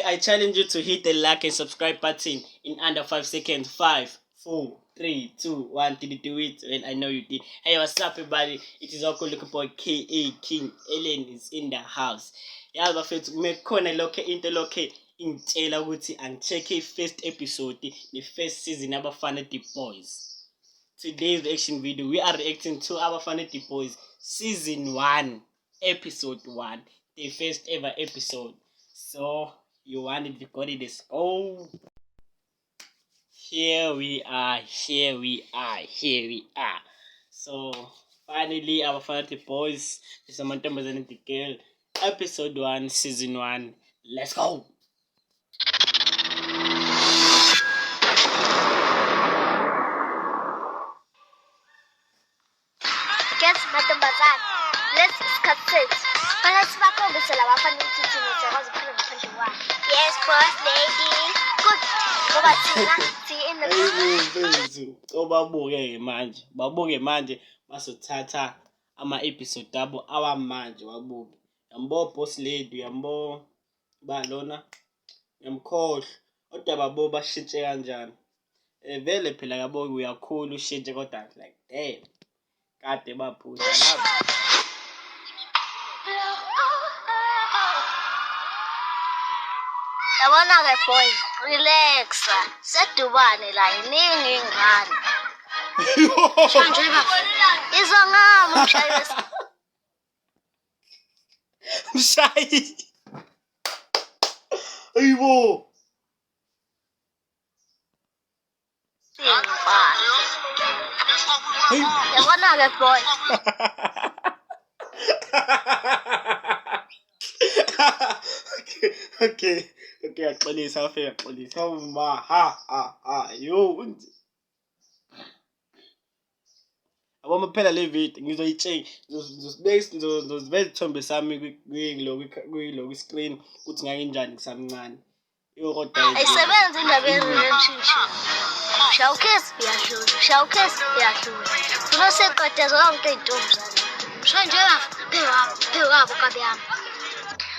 I challenge you to hit the like and subscribe button in under 5 seconds. 5, 4, 3, 2, 1. Did you do it? Well, I know you did. Hey, what's up, everybody? It is Uncle Looking Boy K.A. King. Ellen is in the house. Yeah, bafethu mekhona lokho into lokho ingitshela ukuthi angicheck first episode, the first season Abafana The Boys. Today's reaction video, we are reacting to Abafana The Boys season 1, episode 1, the first ever episode. So you wanted to got it, let's go. Here we are. So finally Abafana The Boys, this is Amantombazane The Girl, episode 1, season 1. Let's go. Guess Mantombazane, let's discuss it. Phakathi bakhombise labafana ukuthi thina siyakwazi ukuphila ngaphandle kwabo. Yes, boss lady. Good. Ngoba thina in the babuke manje basothatha ama-episode abo awamanje wabuke. Yambo boss lady, yambo balona, yamkhohlwa. Kodwa babo bashintshe kanjani? Vele phela yabo uyakhula ushintshe kodwa like damn. Kade baphutha labo. Yabona-ke boy, relax. Sedubane la iningi ingane. Shanje bafana. Izongama umshayeli Mshayi. Ayibo. Yabona-ke boy. Okay, yaxolisa yo. Aboma phela le video ngizoyitshela, ngizosibeka isithombe sami kuyilo screen ukuthi ngakenjani ngisamncane. Yo kodwa ayisebenzi indaba ye-relationship. Showcase iyadlula, showcase iyadlula. Funa seqede zonke iy'ntombi zami. Shanje phewabo kabi yami.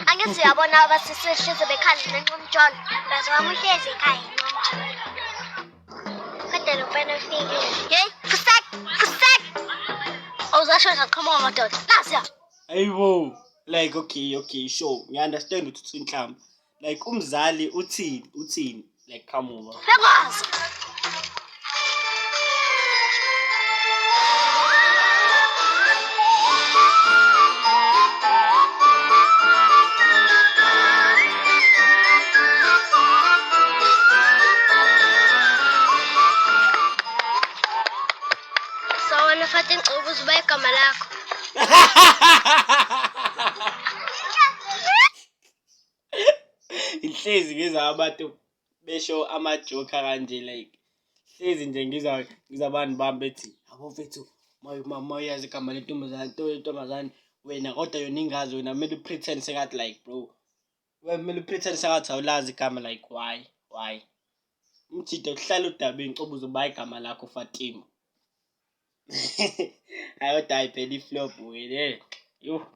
Angithi uyabona abasisehleze bekhanda nenqumjolo. Bazama uhlezi ekhaya enqumjolo. Kodwa lo mfana ufike. Hey, fusak. Awuzashona qhamuka madoda. Nasiya. ayibo, like okay, sure. Ngiunderstand ukuthi inhlamba. Like umzali uthini like qhamuka. Bekwazi. Nafathi ngicela uzuba igama lakho. Ihlezi ngiza abantu besho ama-joke kanje like hlezi nje ngiza abantu bami bethi yabo mfethu mayazi igama lentombazane wena kodwa yona ingazi wena kumele upretend sengathi like bro wena kumele upretend sengathi awulazi igama like why umjida kuhlala udabeni coba uzoba igama lakho Fatima. Hayi kodwa ayiphela iflop wena yo.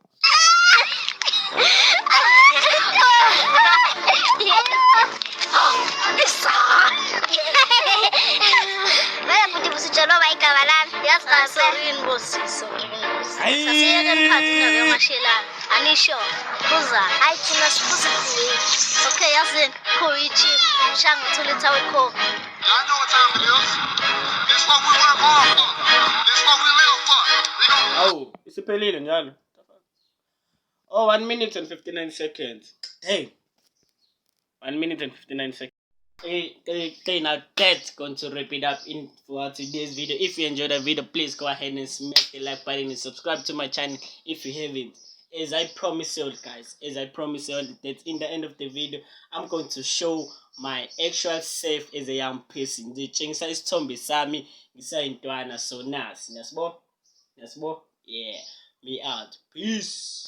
Vaya futhi busitshela ba igama lami. Yazi kahle ngosiso. Sasiyeke nikhathi indaba yamashelana. Anisho. Kuza. Hayi thina sifuze kuwe. Okay, yazi khoyichi. Shanga uthola ithawe kho. I know what time it is. This what we work hard for. This what we live for. Oh, isiphelile njalo. Oh, 1 minute and 59 seconds. Hey. 1 minute and 59 seconds. Okay, now that's going to wrap it up for today's video. If you enjoyed the video, please go ahead and smash the like button and subscribe to my channel if you haven't. As I promise you guys, that in the end of the video, I'm going to show my actual self as a young person. The chingisa isithombe sami ngisayintwana so nasi. Nasbo? Yeah, me out. Peace.